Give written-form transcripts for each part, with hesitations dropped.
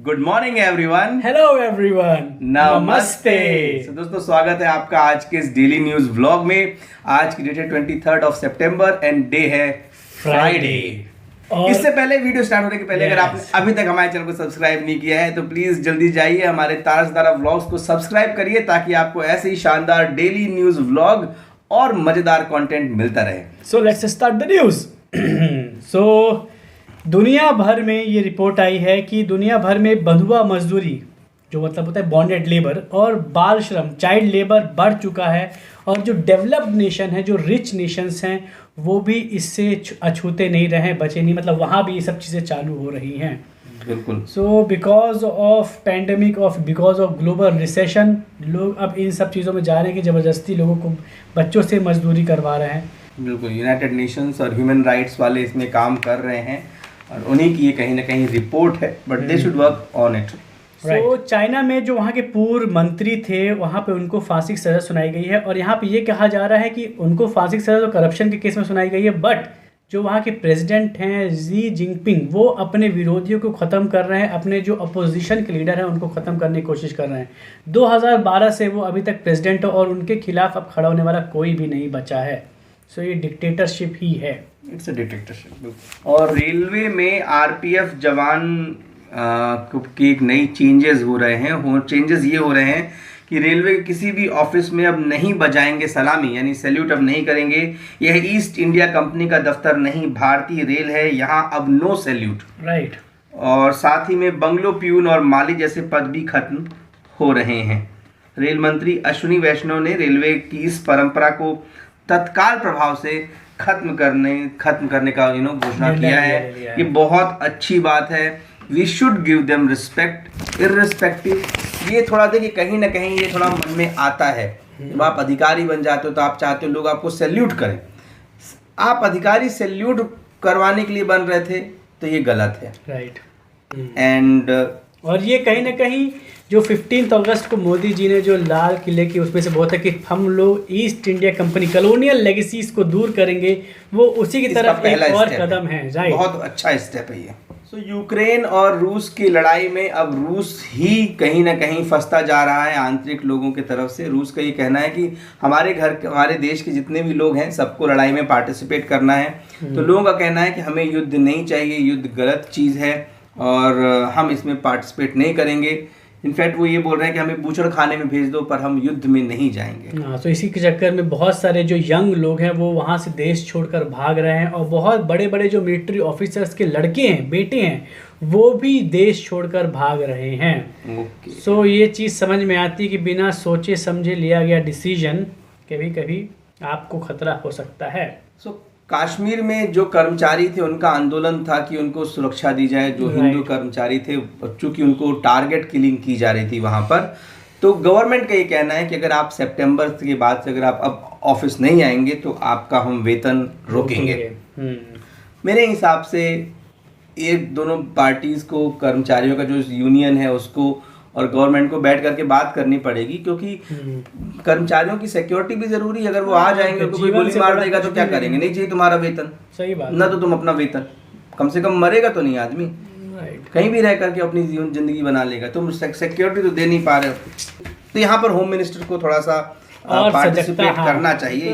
Good morning everyone. Hello everyone, नमस्ते। तो दोस्तों स्वागत है आपका आज के इस डेली न्यूज व्लॉग में। आज की डेट है 23 सितंबर एंड डे है फ्राइडे। इससे पहले वीडियो स्टार्ट होने के पहले अगर आपने अभी तक हमारे चैनल को सब्सक्राइब नहीं किया है तो प्लीज जल्दी जाइए हमारे तारा सितारा व्लॉग्स को सब्सक्राइब करिए ताकि आपको ऐसे ही शानदार डेली न्यूज व्लॉग और मजेदार कंटेंट मिलता रहे। So let's start the news. So दुनिया भर में ये रिपोर्ट आई है कि दुनिया भर में बंधुआ मजदूरी जो मतलब होता है बॉन्डेड लेबर और बाल श्रम चाइल्ड लेबर बढ़ चुका है और जो डेवलप्ड नेशन है, जो रिच नेशंस हैं, वो भी इससे अछूते नहीं रहे, बचे नहीं, मतलब वहाँ भी ये सब चीज़ें चालू हो रही हैं। बिल्कुल। So because of pandemic because of global recession लोग अब इन सब चीज़ों में जा रहे हैं कि ज़बरदस्ती लोगों को बच्चों से मजदूरी करवा रहे हैं। बिल्कुल, यूनाइटेड नेशंस और ह्यूमन राइट्स वाले इसमें काम कर रहे हैं और उन्हीं की ये कहीं ना कहीं रिपोर्ट है, but they should work on it. So China में जो वहाँ के पूर्व मंत्री थे वहाँ पे उनको फांसी की सज़ा सुनाई गई है और यहाँ पे ये कहा जा रहा है कि उनको फांसी की सज़ा तो करप्शन के केस में सुनाई गई है, बट जो वहाँ के प्रेसिडेंट हैं शी जिनपिंग वो अपने विरोधियों को ख़त्म कर रहे हैं, अपने जो अपोजिशन के लीडर हैं उनको ख़त्म करने की कोशिश कर रहे हैं। 2012 से वो अभी तक प्रेसिडेंट है और उनके खिलाफ अब खड़ा होने वाला कोई भी नहीं बचा है। सो ये डिक्टेटरशिप ही है, इट्स अ डिक्टेटरशिप। और रेलवे में आरपीएफ जवान की एक नई चेंजेस हो रहे हैं। चेंजेस ये हो रहे हैं कि रेलवे के किसी भी ऑफिस में अब नहीं बजाएंगे सलामी, यानी सैल्यूट अब नहीं करेंगे। यह ईस्ट इंडिया कंपनी का दफ्तर नहीं, भारतीय रेल है, यहाँ अब नो सैल्यूट। राइट। और साथ ही में बंगलो प्यून और माली जैसे पद भी खत्म हो रहे हैं। रेल मंत्री अश्विनी वैष्णव ने रेलवे की इस परंपरा को तत्काल प्रभाव से खत्म करने का घोषणा किया है। ये बहुत अच्छी बात है। We should give them respect irrespective. ये थोड़ा देखिए कहीं ना कहीं ये थोड़ा मन में आता है। जब आप अधिकारी बन जाते हो तो आप चाहते हो लोग आपको सैल्यूट करें। आप अधिकारी सैल्यूट करवाने के लिए बन रहे थे तो ये गलत है। राइट। एंड और ये कहीं ना कहीं जो 15 अगस्त को मोदी जी ने जो लाल किले की उसमें से बहुत है कि हम लोग east India company colonial legacies को दूर करेंगे, वो उसी की तरफ एक और कदम है। राइट, बहुत अच्छा स्टेप है ये। सो यूक्रेन और रूस की लड़ाई में अब रूस ही कहीं ना कहीं फंसता जा रहा है आंतरिक लोगों की तरफ से। रूस का ये कहना है कि हमारे देश के जितने भी लोग हैं सबको लड़ाई में पार्टिसिपेट करना है। तो लोगों का कहना है कि हमें युद्ध नहीं चाहिए, युद्ध गलत चीज़ है और हम इसमें पार्टिसिपेट नहीं करेंगे। इनफैक्ट वो ये बोल रहे हैं कि हमें बूचड़ खाने में भेज दो पर हम युद्ध में नहीं जाएंगे। हाँ, तो इसी के चक्कर में बहुत सारे जो यंग लोग हैं वो वहाँ से देश छोड़कर भाग रहे हैं और बहुत बड़े बड़े जो मिलिट्री ऑफिसर्स के लड़के हैं, बेटे हैं, वो भी देश छोड़कर भाग रहे हैं। सो ये चीज़ समझ में आती है कि बिना सोचे समझे लिया गया डिसीजन कभी कभी आपको खतरा हो सकता है। कश्मीर में जो कर्मचारी थे उनका आंदोलन था कि उनको सुरक्षा दी जाए, जो हिंदू कर्मचारी थे, चूंकि उनको टारगेट किलिंग की जा रही थी वहाँ पर। तो गवर्नमेंट का ये कहना है कि अगर आप सितंबर के बाद से अगर आप अब ऑफिस नहीं आएंगे तो आपका हम वेतन रोकेंगे। मेरे हिसाब से ये दोनों पार्टीज को, कर्मचारियों का जो यूनियन है उसको और गवर्नमेंट को बैठ करके बात करनी पड़ेगी, क्योंकि कर्मचारियों की सिक्योरिटी भी जरूरी है। अगर वो आ जाएंगे तो कोई गोली मार देगा तो क्या करेंगे? नहीं चाहिए तुम्हारा वेतन। सही बात ना, तो तुम अपना वेतन, कम से कम मरेगा तो नहीं आदमी, कहीं भी रह करके अपनी जिंदगी बना लेगा। तुम सिक्योरिटी तो दे नहीं पा रहे हो। तो यहाँ पर होम मिनिस्टर को थोड़ा सा पार्टिसिपेट करना चाहिए,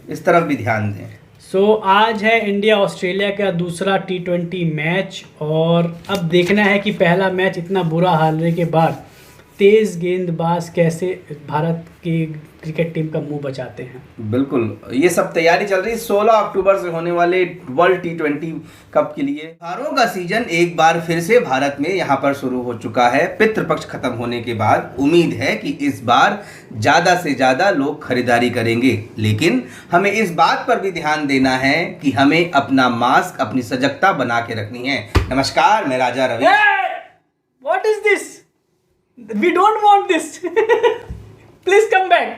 इस तरफ भी ध्यान दें। सो आज है इंडिया ऑस्ट्रेलिया का दूसरा T20 मैच और अब देखना है कि पहला मैच इतना बुरा हारने के बाद तेज गेंदबाज कैसे भारत की क्रिकेट टीम का मुंह बचाते हैं। बिल्कुल, ये सब तैयारी चल रही है 16 अक्टूबर से होने वाले वर्ल्ड T20 कप के लिए। त्योहारों का सीजन एक बार फिर से भारत में यहाँ पर शुरू हो चुका है। पितृपक्ष खत्म होने के बाद उम्मीद है कि इस बार ज्यादा से ज्यादा लोग खरीदारी करेंगे, लेकिन हमें इस बात पर भी ध्यान देना है कि हमें अपना मास्क, अपनी सजगता बना के रखनी है। नमस्कार, मैं Raja Ravi. What is this? We don't want this. Please come back.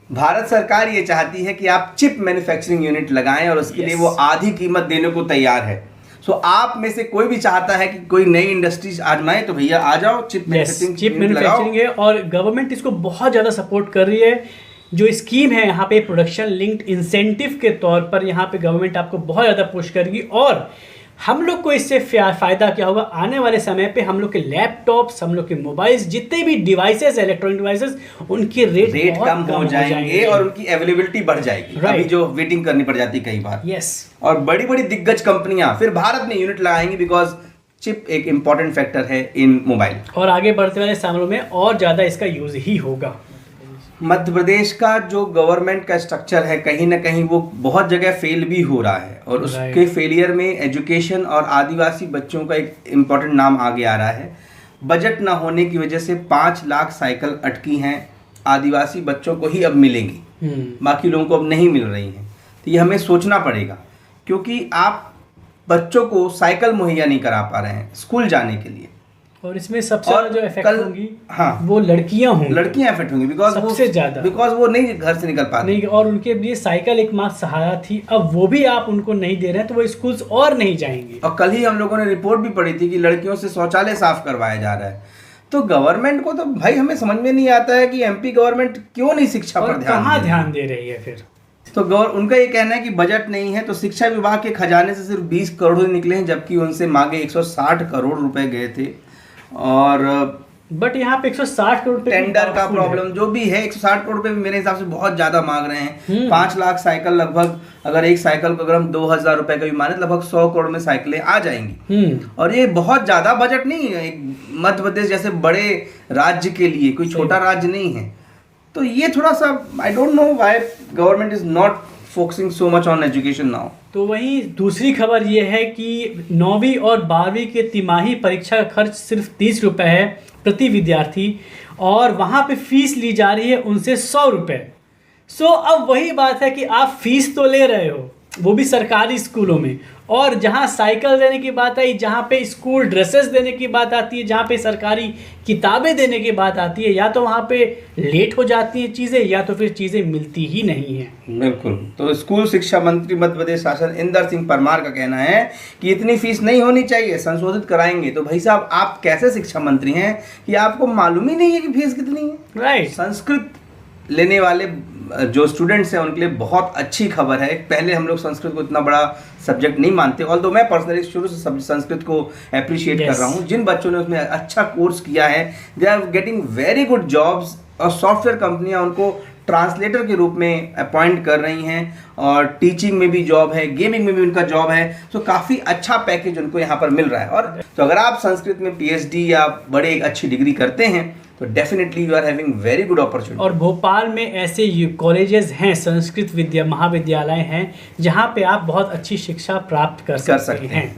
Bharat सरकार ये चाहती है कि आप चिप मैन्युफैक्चरिंग यूनिट लगाएं और उसके लिए वो आधी कीमत देने को तैयार है। सो आप में से कोई भी चाहता है कि कोई नई इंडस्ट्रीज आजमाए तो भैया आ जाओ, चिप मैन्युफैक्चरिंग है और गवर्नमेंट इसको बहुत ज़्यादा सपोर्ट कर रही है। जो स्कीम है यहाँ पे प्रोडक्शन लिंक्ड इंसेंटिव के तौर पर यहाँ पे गवर्नमेंट आपको बहुत ज़्यादा पुश करेगी और हम लोग को इससे फ़ायदा क्या होगा, आने वाले समय पे हम लोग के लैपटॉप्स, हम लोग के मोबाइल्स, जितने भी डिवाइसेस, इलेक्ट्रॉनिक डिवाइसेस, उनके रेट कम हो जाएंगे और उनकी अवेलेबिलिटी बढ़ जाएगी। अभी जो वेटिंग करनी पड़ जाती कई बार। यस। और बड़ी बड़ी दिग्गज कंपनियां फिर भारत में यूनिट लगाएंगी, बिकॉज चिप एक इंपॉर्टेंट फैक्टर है इन मोबाइल। और आगे बढ़ते वाले सालों में और ज़्यादा इसका यूज ही होगा। मध्य प्रदेश का जो गवर्नमेंट का स्ट्रक्चर है कहीं ना कहीं वो बहुत जगह फेल भी हो रहा है, और उसके फेलियर में एजुकेशन और आदिवासी बच्चों का एक इम्पॉर्टेंट नाम आगे आ रहा है। बजट ना होने की वजह से 5 लाख साइकिल अटकी हैं, आदिवासी बच्चों को ही अब मिलेंगी, बाकी लोगों को अब नहीं मिल रही हैं। तो ये हमें सोचना पड़ेगा, क्योंकि आप बच्चों को साइकिल मुहैया नहीं करा पा रहे हैं स्कूल जाने के लिए। और इसमें सबसे ज़्यादा जो इफेक्ट होंगी, हाँ, वो लड़कियां होंगी। लड़कियां इफेक्ट होंगी, बिकॉज वो नहीं घर से निकल पाती नहीं, और उनके लिए साइकिल एकमात्र सहारा थी, अब वो भी आप उनको नहीं दे रहे हैं तो वो स्कूल और नहीं जाएंगे। और कल ही हम लोगों ने रिपोर्ट भी पढ़ी थी कि लड़कियों से शौचालय साफ करवाया जा रहा है। तो गवर्नमेंट को तो भाई हमें समझ में नहीं आता है कि एमपी गवर्नमेंट क्यों नहीं शिक्षा पर ध्यान दे रही है। फिर तो उनका ये कहना है कि बजट नहीं है, तो शिक्षा विभाग के खजाने से सिर्फ 20 करोड़ निकले हैं, जबकि उनसे मांगे 160 करोड़ रुपए गए थे। और बट यहाँ पे 160 करोड़ टेंडर का प्रॉब्लम जो भी है, 160 करोड़ रुपए भी मेरे हिसाब से बहुत ज्यादा मांग रहे हैं। 5 लाख साइकिल, लगभग अगर एक साइकिल को अगर हम 2000 रुपए का भी माने, लगभग 100 करोड़ में साइकिलें आ जाएंगी। और ये बहुत ज्यादा बजट नहीं है मध्य प्रदेश जैसे बड़े राज्य के लिए, कोई छोटा राज्य नहीं है। तो ये थोड़ा सा I don't know why government is not focusing so much on education now. तो वहीं दूसरी खबर ये है कि 9वीं और 12वीं के तिमाही परीक्षा का खर्च सिर्फ 30 रुपये है प्रति विद्यार्थी, और वहाँ पे फीस ली जा रही है उनसे 100 रुपये। अब वही बात है कि आप फीस तो ले रहे हो, वो भी सरकारी स्कूलों में, और जहाँ साइकिल देने की बात आई, जहाँ पे स्कूल ड्रेसेस देने की बात आती है, जहाँ पे सरकारी किताबें देने की बात आती है, या तो वहाँ पे लेट हो जाती हैं चीज़ें, या तो फिर चीज़ें मिलती ही नहीं हैं। बिल्कुल। तो स्कूल शिक्षा मंत्री मध्य प्रदेश शासन इंदर सिंह परमार का कहना है कि इतनी फीस नहीं होनी चाहिए, संशोधित कराएंगे। तो भाई साहब, आप कैसे शिक्षा मंत्री हैं कि आपको मालूम ही नहीं है कि फीस कितनी है? राइट। संस्कृत लेने वाले जो स्टूडेंट्स हैं उनके लिए बहुत अच्छी खबर है। पहले हम लोग संस्कृत को इतना बड़ा सब्जेक्ट नहीं मानते, ऑल्दो मैं पर्सनली शुरू से संस्कृत को अप्रिशिएट कर रहा हूँ। जिन बच्चों ने उसमें अच्छा कोर्स किया है, they are getting very good jobs, और सॉफ्टवेयर कंपनियां उनको ट्रांसलेटर के रूप में अपॉइंट कर रही हैं, और टीचिंग में भी जॉब है, गेमिंग में भी उनका जॉब है। तो काफ़ी अच्छा पैकेज उनको यहाँ पर मिल रहा है। और तो अगर आप संस्कृत में PhD या बड़े एक अच्छी डिग्री करते हैं तो definitely you are having very good opportunity. और भोपाल में ऐसे कॉलेजेस हैं, संस्कृत महाविद्यालय हैं, जहाँ पे आप बहुत अच्छी शिक्षा प्राप्त कर सकते हैं।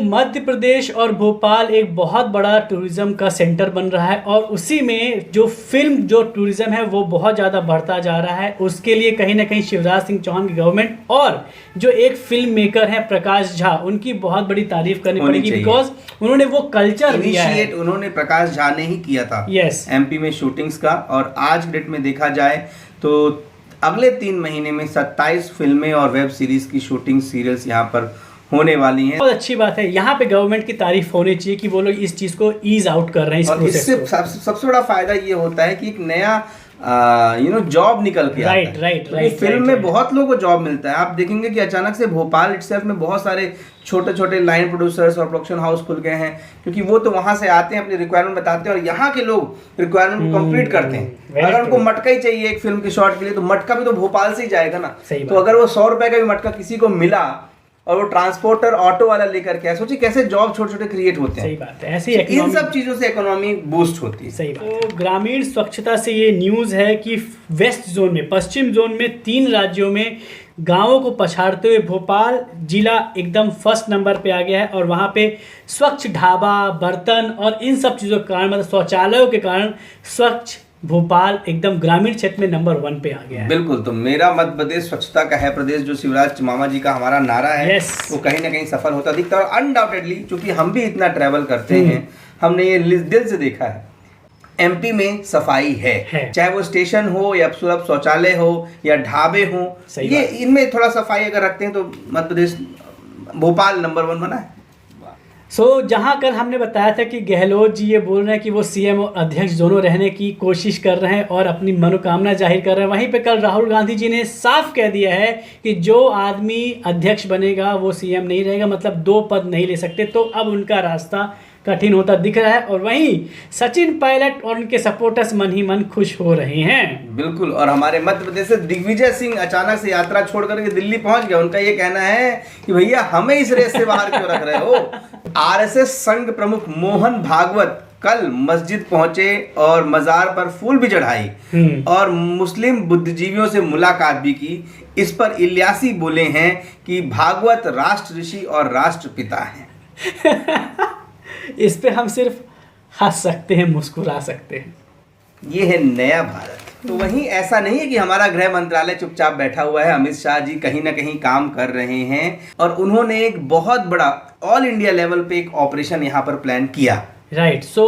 मध्य प्रदेश और भोपाल एक बहुत बड़ा टूरिज्म का सेंटर बन रहा है, और उसी में जो टूरिज्म है वो बहुत ज़्यादा बढ़ता जा रहा है। उसके लिए कहीं ना कहीं शिवराज सिंह चौहान की गवर्नमेंट और जो एक फिल्म मेकर हैं प्रकाश झा, उनकी बहुत बड़ी तारीफ करनी पड़ेगी, बिकॉज उन्होंने वो कल्चर दिया है। उन्होंने प्रकाश झा ने ही किया था MP में शूटिंग्स का। और आज डेट में देखा जाए तो अगले 3 महीने में 27 फिल्में और वेब सीरीज की शूटिंग, सीरियल्स यहाँ पर होने वाली हैं। बहुत अच्छी बात है, यहाँ पे गवर्नमेंट की तारीफ होनी चाहिए कि वो लोग इस चीज़ को ईज आउट कर रहे हैं। और इससे सबसे बड़ा फायदा ये होता है कि एक नया जॉब निकल के आता है। राइट। फिल्म में बहुत लोगों को जॉब मिलता है। आप देखेंगे कि अचानक से भोपाल इटसेल्फ में बहुत सारे छोटे छोटे लाइन प्रोड्यूसर्स और प्रोडक्शन हाउस खुल गए हैं, क्योंकि वो तो वहां से आते हैं, अपनी रिक्वायरमेंट बताते हैं, और यहाँ के लोग रिक्वायरमेंट को कंप्लीट करते हैं। अगर उनको मटका ही चाहिए एक फिल्म के शॉट के लिए, तो मटका भी तो भोपाल से ही जाएगा ना। तो अगर वो 100 रुपए का भी मटका किसी को मिला, और वो ट्रांसपोर्टर ऑटो वाला लेकर के, सोचिए कैसे जॉब छोटे छोटे क्रिएट होते हैं। सही बात है। ऐसे इन सब चीजों से इकोनॉमी बूस्ट होती है। सही बात है। तो ग्रामीण स्वच्छता से ये न्यूज़ है कि वेस्ट जोन में, पश्चिम जोन में 3 राज्यों में गांवों को पछाड़ते हुए भोपाल जिला एकदम फर्स्ट नंबर पे आ गया है। और वहाँ पे स्वच्छ ढाबा, बर्तन और इन सब चीज़ों के कारण, मतलब शौचालयों के कारण, स्वच्छ भोपाल एकदम ग्रामीण क्षेत्र में नंबर 1 पे आ गया है। बिल्कुल। तो मेरा मध्य प्रदेश स्वच्छता का है प्रदेश, जो शिवराज मामा जी का हमारा नारा है, वो कहीं ना कहीं सफल होता दिखता है। और अनडाउटेडली, चूंकि हम भी इतना ट्रैवल करते हैं, हमने ये दिल से देखा है, MP में सफाई है। चाहे वो स्टेशन हो या सुलभ शौचालय हो या ढाबे हो, ये इनमें थोड़ा सफाई अगर रखते हैं तो मध्य प्रदेश, भोपाल नंबर 1 बना है। जहां कल हमने बताया था कि गहलोत जी ये बोल रहे हैं कि वो सीएम और अध्यक्ष दोनों रहने की कोशिश कर रहे हैं और अपनी मनोकामना जाहिर कर रहे हैं, वहीं पे कल राहुल गांधी जी ने साफ कह दिया है कि जो आदमी अध्यक्ष बनेगा वो सीएम नहीं रहेगा, मतलब 2 पद नहीं ले सकते। तो अब उनका रास्ता कठिन होता दिख रहा है। और वहीं सचिन पायलट और उनके सपोर्टर्स मन ही मन खुश हो रहे हैं। बिल्कुल। और हमारे मध्य प्रदेश से दिग्विजय सिंह अचानक से यात्रा छोड़ करके दिल्ली पहुंच गए। उनका ये कहना है कि भैया हमें इस रेस से बाहर क्यों रख रहे हो। आरएसएस संघ प्रमुख मोहन भागवत कल मस्जिद पहुंचे और मजार पर फूल भी चढ़ाई और मुस्लिम बुद्धिजीवियों से मुलाकात भी की। इस पर इलियासी बोले हैं कि भागवत राष्ट्र ऋषि और राष्ट्रपिता हैं। इस पे हम सिर्फ हंस सकते हैं, मुस्कुरा सकते हैं। ये है नया भारत। तो वहीं ऐसा नहीं है कि हमारा गृह मंत्रालय चुपचाप बैठा हुआ है। अमित शाह जी कहीं ना कहीं काम कर रहे हैं और उन्होंने एक बहुत बड़ा ऑल इंडिया लेवल पे एक ऑपरेशन यहाँ पर प्लान किया। Right. So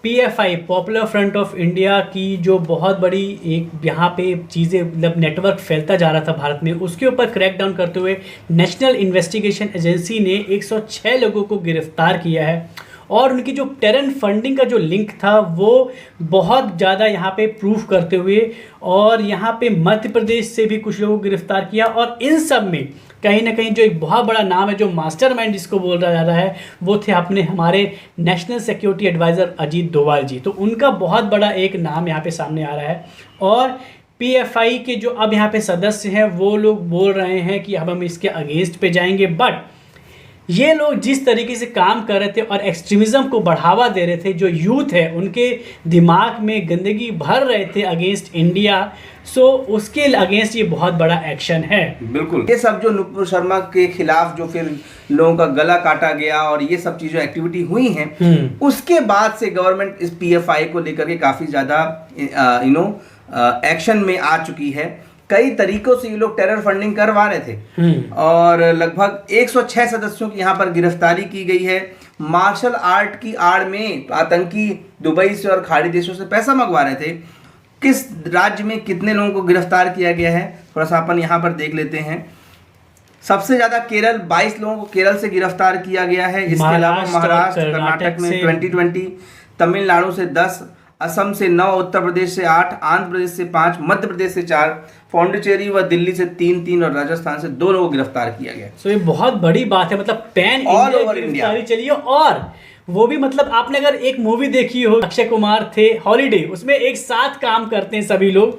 PFI popular front of India की जो बहुत बड़ी एक यहाँ पे चीज़ें मतलब नेटवर्क फैलता जा रहा था भारत में, उसके ऊपर क्रैकडाउन करते हुए नेशनल इन्वेस्टिगेशन एजेंसी ने 106 लोगों को गिरफ्तार किया है और उनकी जो टेरर फंडिंग का जो लिंक था वो बहुत ज़्यादा यहाँ पे प्रूफ करते हुए और यहाँ पे मध्य प्रदेश से भी कुछ लोगों को गिरफ्तार किया। और इन सब में कहीं ना कहीं जो एक बहुत बड़ा नाम है, जो मास्टरमाइंड जिसको बोल रहा जा रहा है, वो थे अपने हमारे national security adviser Ajit Doval ji. तो उनका बहुत बड़ा एक नाम यहाँ पे सामने आ रहा है। और PFI के जो अब यहाँ पे सदस्य हैं वो लोग बोल रहे हैं कि अब हम इसके अगेंस्ट पे जाएंगे। बट ये लोग जिस तरीके से काम कर रहे थे और एक्सट्रीमिज़म को बढ़ावा दे रहे थे, जो यूथ है उनके दिमाग में गंदगी भर रहे थे अगेंस्ट इंडिया, सो उसके अगेंस्ट ये बहुत बड़ा एक्शन है। बिल्कुल। ये सब जो नुपुर शर्मा के खिलाफ जो फिर लोगों का गला काटा गया और ये सब चीज़ें एक्टिविटी हुई हैं, उसके बाद से गवर्नमेंट इस PFI को लेकर के काफ़ी ज़्यादा एक्शन में आ चुकी है। कई तरीकों से ये लोग टेरर फंडिंग करवा रहे थे और लगभग 106 सदस्यों की यहाँ पर गिरफ्तारी की गई है। मार्शल आर्ट की आड़ में आतंकी दुबई से और खाड़ी देशों से पैसा मंगवा रहे थे। किस राज्य में कितने लोगों को गिरफ्तार किया गया है थोड़ा सा अपन यहाँ पर देख लेते हैं। सबसे ज़्यादा केरल, 22 लोगों को केरल से गिरफ्तार किया गया है। इसके अलावा महाराष्ट्र, कर्नाटक में 20, तमिलनाडु से 10, असम से 9, उत्तर प्रदेश से 8, आंध्र प्रदेश से 5, मध्य प्रदेश से 4, पौंडीचेरी व दिल्ली से 3 और राजस्थान से 2 लोगों को गिरफ्तार किया गया। तो ये बहुत बड़ी बात है, मतलब pan all India over India चलिए। और वो भी मतलब आपने अगर एक मूवी देखी हो, अक्षय कुमार थे हॉलीडे, उसमें एक साथ काम करते हैं सभी लोग,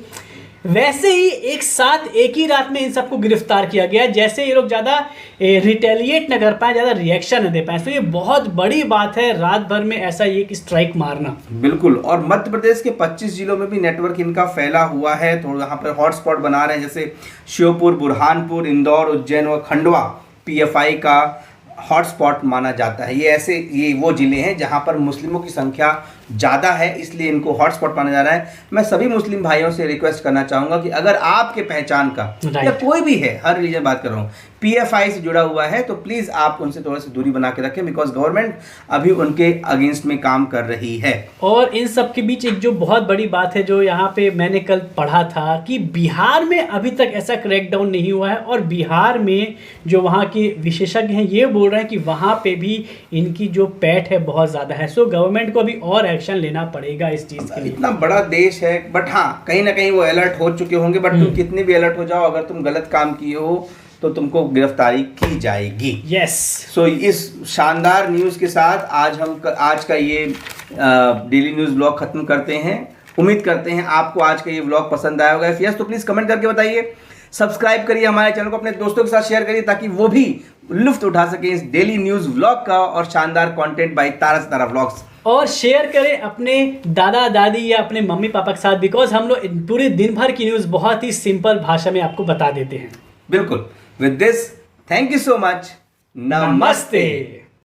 वैसे ही एक साथ एक ही रात में इन सबको गिरफ्तार किया गया, जैसे ये लोग ज़्यादा रिटेलिएट न कर पाए, ज़्यादा रिएक्शन न दे पाए। तो ये बहुत बड़ी बात है रात भर में ऐसा एक स्ट्राइक मारना। बिल्कुल। और मध्य प्रदेश के 25 जिलों में भी नेटवर्क इनका फैला हुआ है। तो यहाँ पर हॉटस्पॉट बना रहे हैं, जैसे श्योपुर, बुरहानपुर, इंदौर, उज्जैन व खंडवा PFI का हॉटस्पॉट माना जाता है। ये वो जिले हैं जहाँ पर मुस्लिमों की संख्या ज़्यादा है, इसलिए इनको हॉटस्पॉट माना जा रहा है। मैं सभी मुस्लिम भाइयों से रिक्वेस्ट करना चाहूँगा कि अगर आपके पहचान का या कोई भी है, हर रिलीजन बात कर रहा हूँ, PFI से जुड़ा हुआ है, तो प्लीज़ आप उनसे थोड़ा सी दूरी बना के रखें, बिकॉज गवर्नमेंट अभी उनके अगेंस्ट में काम कर रही है। और इन सब के बीच एक जो बहुत बड़ी बात है जो यहाँ पे मैंने कल पढ़ा था कि बिहार में अभी तक ऐसा क्रैकडाउन नहीं हुआ है और बिहार में जो वहाँ के विशेषज्ञ हैं ये बोल रहे हैं कि वहाँ पे भी इनकी जो पैठ है बहुत ज़्यादा है। सो गवर्नमेंट को अभी और एक्शन लेना पड़ेगा इस चीज़ के लिए। इतना बड़ा देश है, बट हाँ कहीं ना कहीं वो अलर्ट हो चुके होंगे। बट तुम कितने भी अलर्ट हो जाओ, अगर तुम गलत काम किए हो तो तुमको गिरफ्तारी की जाएगी। यस। सो इस शानदार न्यूज़ के साथ आज का ये डेली न्यूज़ ब्लॉग खत्म करते हैं। उम्मीद करते हैं आपको आज का ये ब्लॉग पसंद आया होगा। यस तो प्लीज़ कमेंट करके बताइए, सब्सक्राइब करिए हमारे चैनल को, अपने दोस्तों के साथ शेयर करिए ताकि वो भी लुत्फ उठा सके इस डेली न्यूज़ व्लॉग का और शानदार कंटेंट बाय तारा सितारा व्लॉग्स। और शेयर करें अपने दादा दादी या अपने मम्मी पापा के साथ, बिकॉज हम लोग पूरे दिन भर की न्यूज़ बहुत ही सिंपल भाषा में आपको बता देते हैं। बिल्कुल। With this, thank you so much. नमस्ते।